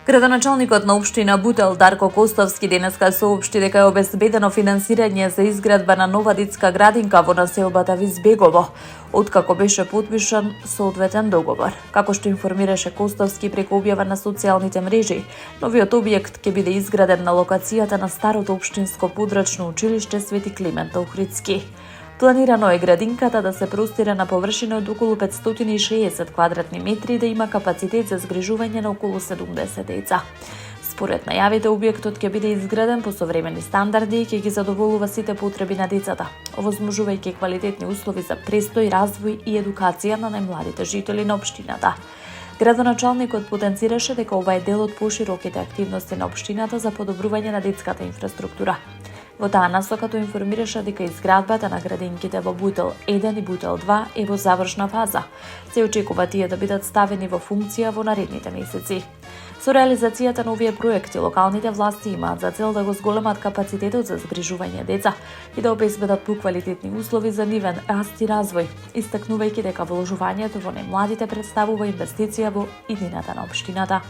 Градоначалникот на општина Бутел Дарко Костовски денеска соопшти дека е обезбедено финансирање за изградба на нова детска градинка во населбата Визбегово, откако беше потпишан соодветен договор. Како што информираше Костовски преку објава на социјалните мрежи, новиот објект ќе биде изграден на локацијата на старото општинско подрачно училиште Свети Климент Охридски. Планирано е градинката да се простира на површина од околу 560 квадратни метри и да има капацитет за згрижување на околу 70 деца. Според најавите, објектот ќе биде изграден по современи стандарди и ќе ги задоволува сите потреби на децата, овозможувајќи квалитетни услови за престој, развој и едукација на најмладите жители на општината. Градоначалникот потенцираше дека ова е дел од пошироките активности на општината за подобрување на детската инфраструктура. Во таа насока тој информираше дека изградбата на градинките во Бутел 1 и Бутел 2 е во завршна фаза. Се очекува тие да бидат ставени во функција во наредните месеци. Со реализацијата на овие проекти, локалните власти имаат за цел да го зголемат капацитетот за згрижување деца и да обезбедат поквалитетни услови за нивен раст и развој, истакнувајќи дека вложувањето во најмладите представува инвестиција во иднината на општината.